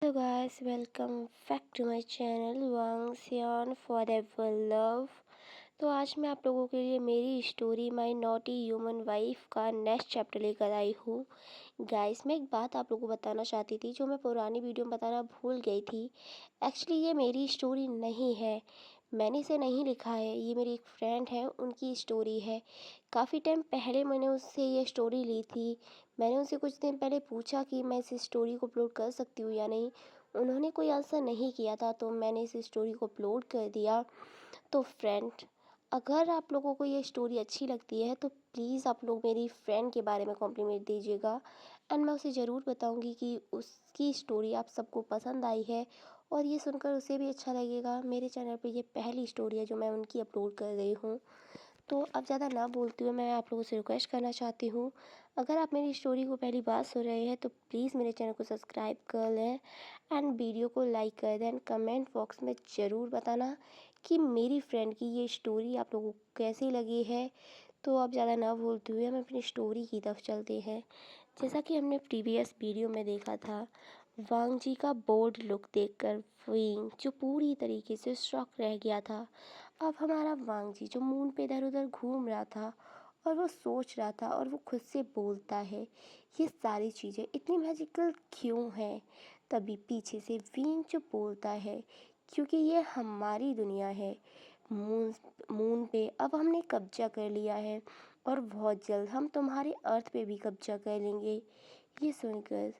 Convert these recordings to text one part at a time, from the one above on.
Hello guys, welcome back to my channel Wang's yarn forever love. तो आज मैं आप लोगों के लिए मेरी story my naughty human wife का नेक्स्ट चैप्टर लेकर आई हूँ। गाइस, मैं एक बात आप लोगों को बताना चाहती थी जो मैं पुरानी वीडियो में बताना भूल गई थी। एक्चुअली ये मेरी स्टोरी नहीं है, मैंने इसे नहीं लिखा है, ये मेरी एक फ्रेंड है, उनकी स्टोरी है। काफ़ी टाइम पहले मैंने उससे ये स्टोरी ली थी। मैंने उनसे कुछ दिन पहले पूछा कि मैं इस स्टोरी को अपलोड कर सकती हूँ या नहीं। उन्होंने कोई आंसर नहीं किया था, तो मैंने इस स्टोरी को अपलोड कर दिया। तो फ्रेंड, अगर आप लोगों को ये स्टोरी अच्छी लगती है तो प्लीज़ आप लोग मेरी फ्रेंड के बारे में कॉम्प्लीमेंट दीजिएगा। एंड मैं उसे ज़रूर बताऊंगी कि उसकी स्टोरी आप सबको पसंद आई है और ये सुनकर उसे भी अच्छा लगेगा। मेरे चैनल पे ये पहली स्टोरी है जो मैं उनकी अपलोड कर रही हूँ। तो अब ज़्यादा ना बोलते हुए मैं आप लोगों से रिक्वेस्ट करना चाहती हूँ, अगर आप मेरी स्टोरी को पहली बार सुन रहे हैं तो प्लीज़ मेरे चैनल को सब्सक्राइब कर लें एंड वीडियो को लाइक कर दें। कमेंट बॉक्स में ज़रूर बताना कि मेरी फ्रेंड की ये स्टोरी आप लोगों को कैसी लगी है। तो अब ज़्यादा ना बोलते हुए हम अपनी स्टोरी की तरफ चलते हैं। जैसा कि हमने प्रीवियस वीडियो में देखा था, वांग जी का बोर्ड लुक देखकर विंग जो पूरी तरीके से शॉक रह गया था। अब हमारा वांग जी जो मून पे इधर उधर घूम रहा था और वो सोच रहा था और वो खुद से बोलता है, ये सारी चीज़ें इतनी मैजिकल क्यों हैं। तभी पीछे से विंग जो बोलता है, क्योंकि ये हमारी दुनिया है। मून मून पे अब हमने कब्जा कर लिया है और बहुत जल्द हम तुम्हारे अर्थ पे भी कब्जा कर लेंगे। ये सुनकर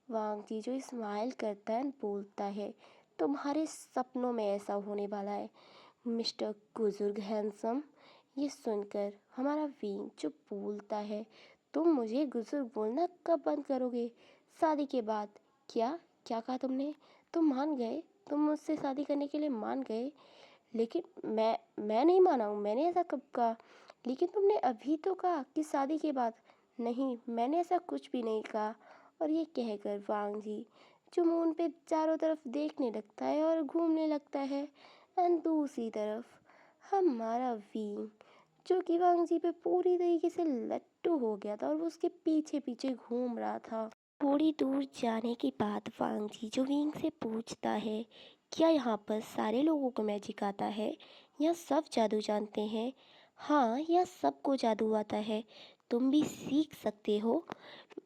वांग जी जो स्माइल करता है बोलता है, तुम्हारे सपनों में ऐसा होने वाला है मिस्टर बुजुर्ग हैंडसम। ये सुनकर हमारा विंग जो बोलता है, तुम मुझे बुजुर्ग बोलना कब बंद करोगे? शादी के बाद? क्या क्या कहा तुमने? तुम मान गए? तुम मुझसे शादी करने के लिए मान गए? लेकिन मैं नहीं माना हूँ, मैंने ऐसा कब कहा? लेकिन तुमने अभी तो कहा कि शादी के बाद। नहीं, मैंने ऐसा कुछ भी नहीं कहा। और ये कहकर वांग जी जो मून पे चारों तरफ देखने लगता है और घूमने लगता है। एंड दूसरी तरफ हमारा विंग जो कि वांग जी पे पूरी तरीके से लट्टू हो गया था और वो उसके पीछे पीछे घूम रहा था। थोड़ी दूर जाने के बाद वांग जी जो विंग से पूछता है, क्या यहाँ पर सारे लोगों को मैजिक आता है या सब जादू जानते हैं? हाँ, या सबको जादू आता है, तुम भी सीख सकते हो।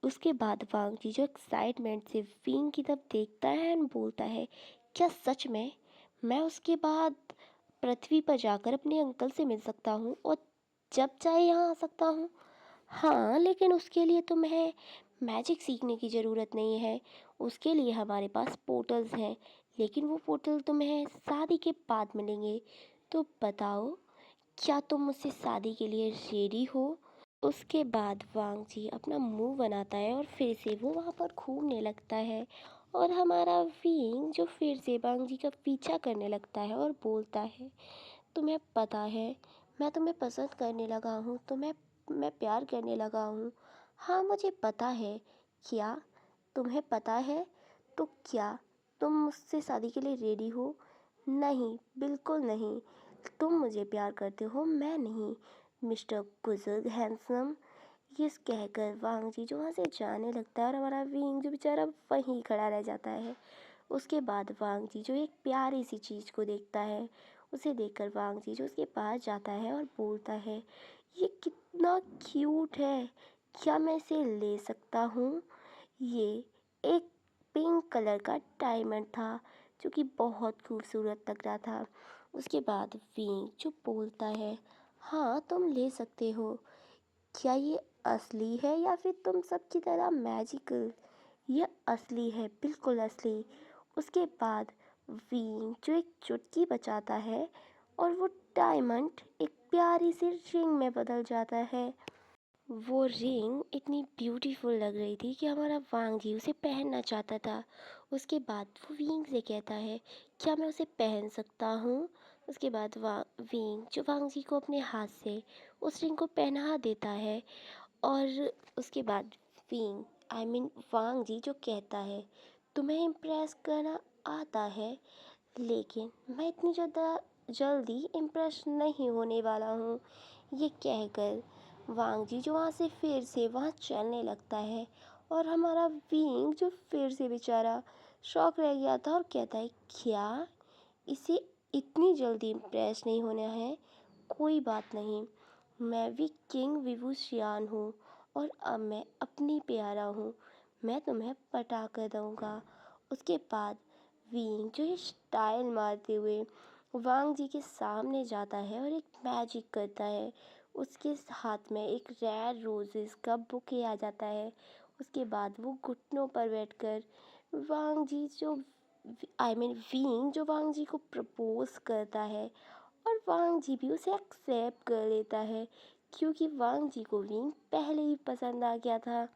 उसके बाद वांग जी जो एक्साइटमेंट से विंग की तरफ देखता है एंड बोलता है, क्या सच में? मैं उसके बाद पृथ्वी पर जाकर अपने अंकल से मिल सकता हूँ और जब चाहे यहाँ आ सकता हूँ? हाँ, लेकिन उसके लिए तुम्हें मैजिक सीखने की ज़रूरत नहीं है। उसके लिए हमारे पास पोर्टल्स हैं, लेकिन वो पोर्टल तुम्हें शादी के बाद मिलेंगे। तो बताओ, क्या तुम मुझसे शादी के लिए रेडी हो? उसके बाद वांग जी अपना मुंह बनाता है और फिर से वो वहाँ पर घूमने लगता है और हमारा विंग जो फिर से वांग जी का पीछा करने लगता है और बोलता है, तुम्हें पता है मैं तुम्हें पसंद करने लगा हूँ, मैं प्यार करने लगा हूँ। हाँ, मुझे पता है। क्या तुम्हें पता है? तो क्या तुम मुझसे शादी के लिए रेडी हो? नहीं, बिल्कुल नहीं। तुम मुझे प्यार करते हो, मैं नहीं मिस्टर बुजुर्ग हैंडसम। ये कहकर वांग जी जो वहाँ से जाने लगता है और हमारा विंग जो बेचारा वहीं खड़ा रह जाता है। उसके बाद वांग जी जो एक प्यारी सी चीज़ को देखता है, उसे देखकर वांग जी जो उसके पास जाता है और बोलता है, ये कितना क्यूट है, क्या मैं इसे ले सकता हूँ? ये एक पिंक कलर का डायमंड था जो कि बहुत खूबसूरत लग रहा था। उसके बाद विंग जो बोलता है, हाँ तुम ले सकते हो। क्या ये असली है या फिर तुम सबकी तरह मैजिकल? यह असली है, बिल्कुल असली। उसके बाद विंग जो एक चुटकी बजाता है और वो डायमंड एक प्यारी सी रिंग में बदल जाता है। वो रिंग इतनी ब्यूटीफुल लग रही थी कि हमारा वांग जी उसे पहनना चाहता था। उसके बाद वो विंग से कहता है, क्या मैं उसे पहन सकता हूँ? उसके बाद विंग जो वांग जी को अपने हाथ से उस रिंग को पहना देता है। और उसके बाद विंग वांग जी जो कहता है, तुम्हें इम्प्रेस करना आता है, लेकिन मैं इतनी ज़्यादा जल्दी इम्प्रेस नहीं होने वाला हूँ। ये कहकर वांग जी जो वहाँ से फिर से वहाँ चलने लगता है और हमारा विंग जो फिर से बेचारा शॉक रह गया था और कहता है, क्या इसे इतनी जल्दी इम्प्रेस नहीं होना है? कोई बात नहीं, मैं भी किंग विभूषियान हूँ और अब मैं अपनी प्यारा हूँ, मैं तुम्हें पटा कर दूँगा। उसके बाद विंग जो है स्टाइल मारते हुए वांग जी के सामने जाता है और एक मैजिक करता है। उसके हाथ में एक रेड रोजेस का बुके आ जाता है। उसके बाद वो घुटनों पर बैठकर वांग जी जो विंग जो वांग जी को प्रपोज करता है और वांग जी भी उसे एक्सेप्ट कर लेता है, क्योंकि वांग जी को विंग पहले ही पसंद आ गया था।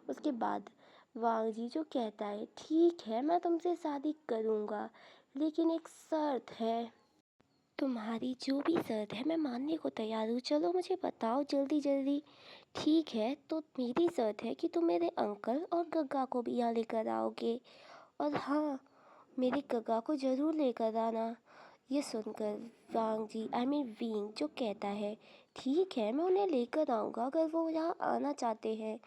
उसके बाद वांग जी जो कहता है, ठीक है मैं तुमसे शादी करूँगा, लेकिन एक शर्त है। तुम्हारी जो भी शर्त है मैं मानने को तैयार हूँ, चलो मुझे बताओ जल्दी जल्दी। ठीक है, तो मेरी शर्त है कि तुम मेरे अंकल और गग्गा को भी यहाँ लेकर आओगे, और हाँ, मेरे गग्गा को ज़रूर लेकर आना। ये सुनकर वांग जी विंग जो कहता है, ठीक है मैं उन्हें लेकर आऊँगा अगर वो यहाँ आना चाहते हैं।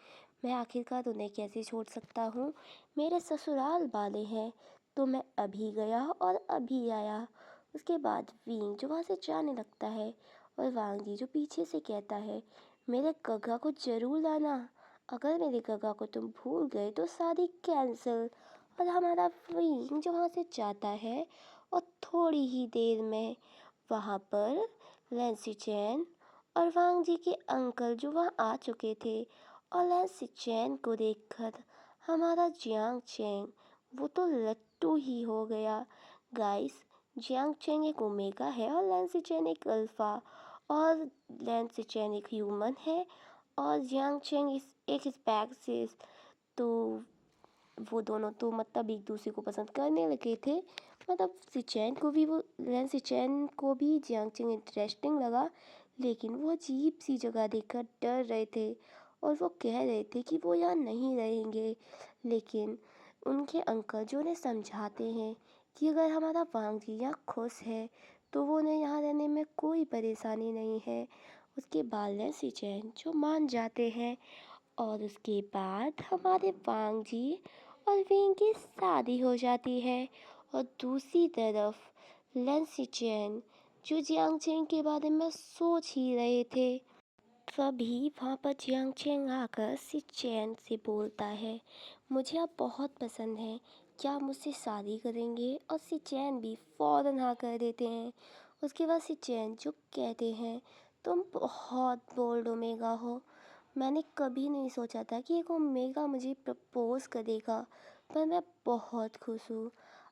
मैं आखिरकार उन्हें कैसे छोड़ सकता हूँ, मेरे ससुराल वाले हैं। तो मैं अभी गया और अभी आया। उसके बाद विंग जो वहाँ से जाने लगता है और वांग जी जो पीछे से कहता है, मेरे गग्गा को ज़रूर लाना, अगर मेरे गग्गा को तुम भूल गए तो शादी कैंसिल। और हमारा विंग जो वहाँ से जाता है और थोड़ी ही देर में वहाँ पर लैंसी चैन और वांग जी के अंकल जो वहाँ आ चुके थे, और लैंसी चैन को देखकर हमारा जियांग चैंग वो तो लट्टू ही हो गया। गाइस, जियांग चैंग एक ओमेगा है और लैंसी चैन एक अल्फ़ा, और लैंसी चैन एक ह्यूमन है और जियांग चैंग एक स्पेक्सिस। तो वो दोनों तो मतलब एक दूसरे को पसंद करने लगे थे। मतलब सिचैन को भी जियांग चैंग इंटरेस्टिंग लगा, लेकिन वो अजीब सी जगह देखकर डर रहे थे और वो कह रहे थे कि वो यहाँ नहीं रहेंगे। लेकिन उनके अंकल जो उन्हें समझाते हैं कि अगर हमारा वांग जी यहाँ खुश है तो वो उन्हें यहाँ रहने में कोई परेशानी नहीं है। उसके बाद सिचैन जो मान जाते हैं और उसके बाद हमारे वांग जी और विंग की शादी हो जाती है। और दूसरी तरफ लैंसी चैन जो जियांग चैंग के बारे में सोच ही रहे थे, तभी वहाँ पर जियांग चैंग आकर सिचैन से बोलता है, मुझे आप बहुत पसंद हैं, क्या आप मुझसे शादी करेंगे? और सिचैन भी फ़ौरन हाँ कर देते हैं। उसके बाद सिचैन जो कहते हैं, तुम बहुत बोल्ड ओमेगा हो, मैंने कभी नहीं सोचा था कि एक ओमेगा मुझे प्रपोज करेगा, पर मैं बहुत खुश हूँ।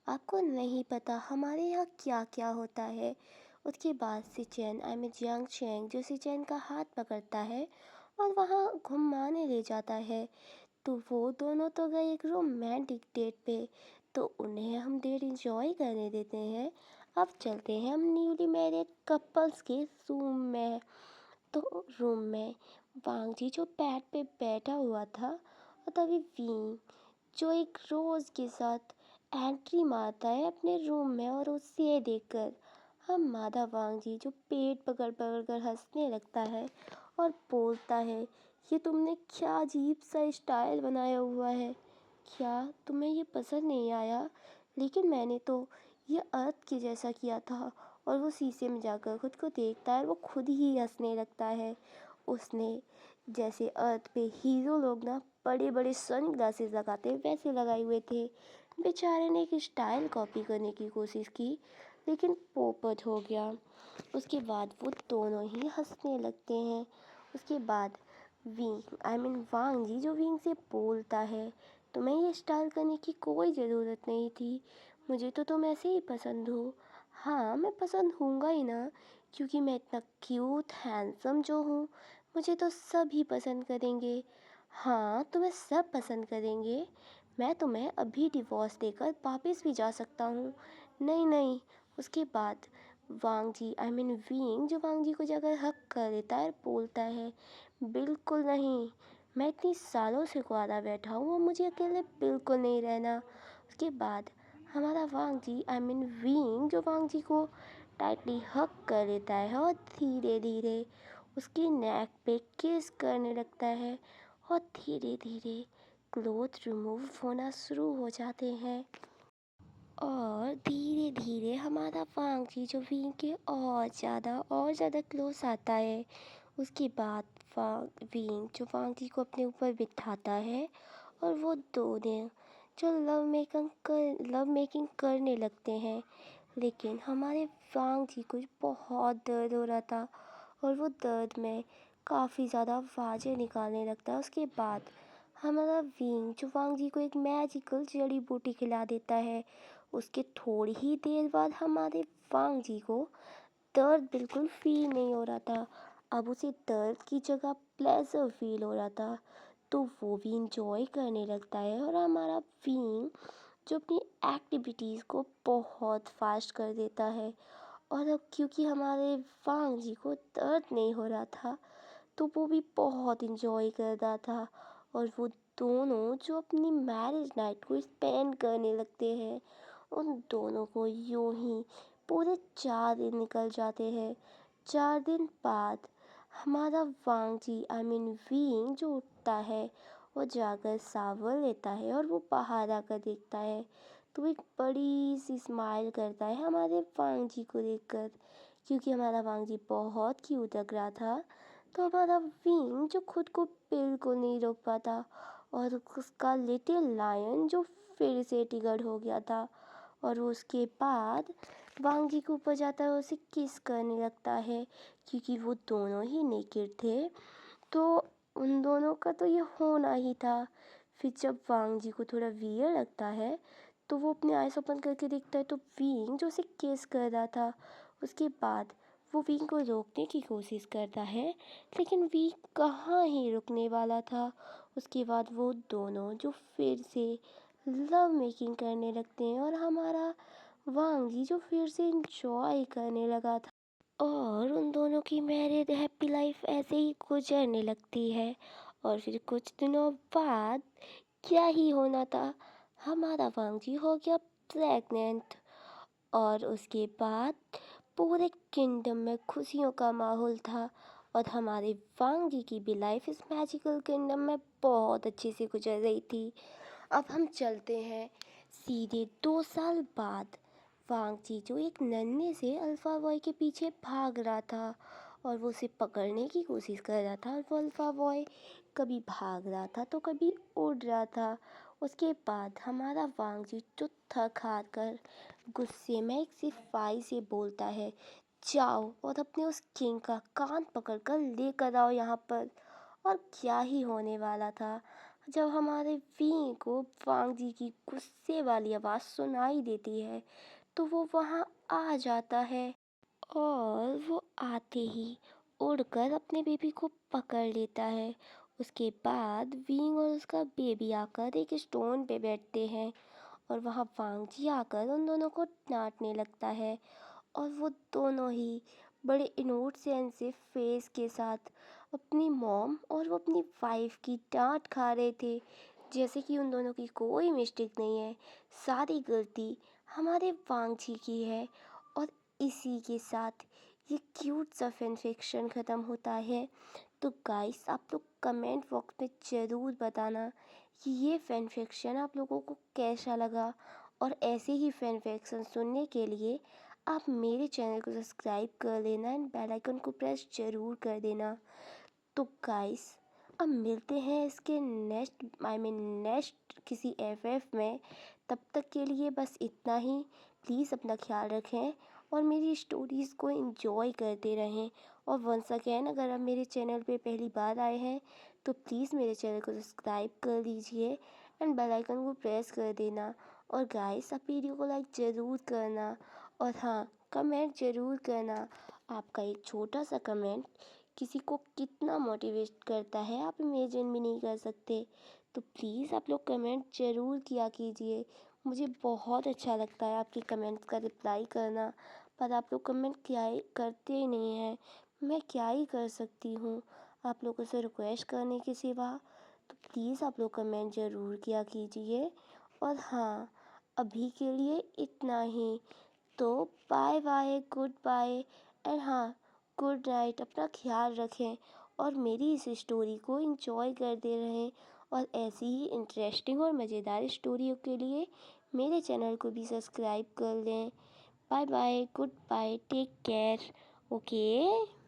आपको नहीं पता हमारे यहाँ क्या क्या होता है। उसके बाद सिचैन जियांग चैंग जो सिचैन का हाथ पकड़ता है और वहाँ घुमाने ले जाता है। तो वो दोनों तो गए एक रोमांटिक डेट पे, तो उन्हें हम डेट इंजॉय करने देते हैं। अब चलते हैं हम न्यूली मैरिड कपल्स के रूम में वांग जी जो बेड पे बैठा हुआ था, और तभी विंग जो एक रोज़ के साथ एंट्री मारता है अपने रूम में, और उसे देखकर हमारा वांग जी जो पेट पकड़ पकड़ कर हंसने लगता है और बोलता है, ये तुमने क्या अजीब सा स्टाइल बनाया हुआ है, क्या तुम्हें ये पसंद नहीं आया? लेकिन मैंने तो ये अर्थ के जैसा किया था। और वो शीशे में जाकर खुद को देखता है और वो खुद ही हंसने लगता है। उसने जैसे अर्थ पे हीरो लोग ना बड़े बड़े सन ग्लासेस लगाते हैं वैसे लगाए हुए थे। बेचारे ने एक स्टाइल कॉपी करने की कोशिश की, लेकिन पोपट हो गया। उसके बाद वो दोनों ही हंसने लगते हैं। उसके बाद वांग जी जो विंग से बोलता है, तुम्हें ये स्टाइल करने की कोई ज़रूरत नहीं थी, मुझे तो तुम ऐसे ही पसंद हो। हाँ, मैं पसंद होऊंगा ही ना, क्योंकि मैं इतना क्यूट हैंडसम जो हूँ, मुझे तो सभी पसंद करेंगे। हाँ, तुम्हें सब पसंद करेंगे। मैं तुम्हें अभी डिवोर्स देकर वापस भी जा सकता हूँ। नहीं नहीं। उसके बाद वांग जी विंग जो वांग जी को जाकर हक कर देता है और बोलता है, बिल्कुल नहीं, मैं इतनी सालों से कुआरा बैठा हूँ और मुझे अकेले बिल्कुल नहीं रहना। उसके बाद हमारा वांग जी विंग जो वांग जी को टाइटली हक कर लेता है और धीरे धीरे उसकी नेक पे किस करने लगता है, और धीरे धीरे क्लोथ रिमूव होना शुरू हो जाते हैं। और धीरे धीरे हमारा वांगजी जो विंग के और ज़्यादा क्लोज आता है। उसके बाद विंग जो वांगजी को अपने ऊपर बिठाता है और वो दोनों जो लव मेकिंग करने लगते हैं। लेकिन हमारे वांगजी को बहुत दर्द हो रहा था और वो दर्द में काफ़ी ज़्यादा आवाज़ें निकालने लगता है। उसके बाद हमारा विंग जो वांगजी को एक मैजिकल जड़ी बूटी खिला देता है। उसके थोड़ी ही देर बाद हमारे वांगजी को दर्द बिल्कुल फील नहीं हो रहा था। अब उसे दर्द की जगह प्लेजर फील हो रहा था, तो वो भी इंजॉय करने लगता है। और हमारा विंग जो अपनी एक्टिविटीज़ को बहुत फास्ट कर देता है। और अब क्योंकि हमारे वांगजी को दर्द नहीं हो रहा था, तो वो भी बहुत इंजॉय कर रहा था। और वो दोनों जो अपनी मैरिज नाइट को स्पेंड करने लगते हैं, उन दोनों को यूं ही पूरे 4 दिन निकल जाते हैं। 4 दिन बाद हमारा वांगजी विंग जो उठता है, वो जाकर शावर लेता है और वो बाहर आकर देखता है, तो एक बड़ी सी स्माइल करता है हमारे वांगजी को देखकर। क्योंकि हमारा वांगजी बहुत क्यूट लग रहा था, तो हमारा विंग जो खुद को बिल्कुल नहीं रोक पाता और उसका लिटिल लायन जो फिर से टिगड़ हो गया था। और उसके बाद वांगजी के ऊपर जाता है और उसे किस करने लगता है। क्योंकि वो दोनों ही नेकेड थे, तो उन दोनों का तो ये होना ही था। फिर जब वांगजी को थोड़ा वियर लगता है, तो वो अपने आइस ओपन करके देखता है, तो विंग जो उसे किस कर रहा था। उसके बाद वो विंग को रोकने की कोशिश करता है, लेकिन विंग कहाँ ही रुकने वाला था। उसके बाद वो दोनों जो फिर से लव मेकिंग करने लगते हैं और हमारा वांगजी जो फिर से इंजॉय करने लगा था। और उन दोनों की मैरिड हैप्पी लाइफ ऐसे ही गुजरने लगती है। और फिर कुछ दिनों बाद क्या ही होना था, हमारा वांगजी हो गया प्रेग्नेंट। और उसके बाद पूरे किंगडम में खुशियों का माहौल था और हमारे वांगजी की भी लाइफ इस मैजिकल किंगडम में बहुत अच्छे से गुजर रही थी। अब हम चलते हैं सीधे 2 साल बाद। वांगजी जो एक नन्हे से अल्फा बॉय के पीछे भाग रहा था और वो उसे पकड़ने की कोशिश कर रहा था। और वो अल्फा बॉय कभी भाग रहा था तो कभी उड़ रहा था। उसके बाद हमारा वांगजी जो थक हार कर गुस्से में एक सिपाही से बोलता है, जाओ और अपने उस किंग का कान पकड़कर लेकर आओ यहाँ पर। और क्या ही होने वाला था, जब हमारे वी को वांगजी की गुस्से वाली आवाज़ सुनाई देती है, तो वो वहाँ आ जाता है। और वो आते ही उड़कर अपने बेबी को पकड़ लेता है। उसके बाद विंग और उसका बेबी आकर एक स्टोन पे बैठते हैं और वहाँ वांगजी आकर उन दोनों को डांटने लगता है। और वो दोनों ही बड़े इनोसेंट से फेस के साथ अपनी मॉम और वो अपनी वाइफ की डांट खा रहे थे, जैसे कि उन दोनों की कोई मिस्टेक नहीं है, सारी गलती हमारे वांगजी की है। और इसी के साथ ये क्यूट सा फैन फिक्शन ख़त्म होता है। तो गाइस, आप लोग कमेंट बॉक्स में ज़रूर बताना कि ये फैन फिक्शन आप लोगों को कैसा लगा। और ऐसे ही फैन फिक्शन सुनने के लिए आप मेरे चैनल को सब्सक्राइब कर लेना एंड बेल आइकन को प्रेस ज़रूर कर देना। तो गाइस, अब मिलते हैं इसके नेक्स्ट किसी एफएफ में। तब तक के लिए बस इतना ही। प्लीज़ अपना ख्याल रखें और मेरी स्टोरीज़ को एंजॉय करते रहें। और वंस अगेन, अगर आप मेरे चैनल पे पहली बार आए हैं, तो प्लीज़ मेरे चैनल को सब्सक्राइब कर लीजिए एंड बेल आइकन को प्रेस कर देना। और गाइस, आप वीडियो को लाइक ज़रूर करना और हाँ, कमेंट ज़रूर करना। आपका एक छोटा सा कमेंट किसी को कितना मोटिवेट करता है, आप इमेजिन भी नहीं कर सकते। तो प्लीज़ आप लोग कमेंट ज़रूर किया कीजिए। मुझे बहुत अच्छा लगता है आपके कमेंट्स का रिप्लाई करना, पर आप लोग कमेंट क्या ही करते ही नहीं हैं। मैं क्या ही कर सकती हूँ आप लोगों से रिक्वेस्ट करने के सिवा। तो प्लीज़ आप लोग कमेंट ज़रूर किया कीजिए। और हाँ, अभी के लिए इतना ही। तो bye bye, good bye and हाँ, गुड नाइट। अपना ख्याल रखें और मेरी इस स्टोरी को एंजॉय करते रहें। और ऐसी ही इंटरेस्टिंग और मज़ेदार स्टोरियों के लिए मेरे चैनल को भी सब्सक्राइब कर लें। Bye bye, good bye, take care. Okay.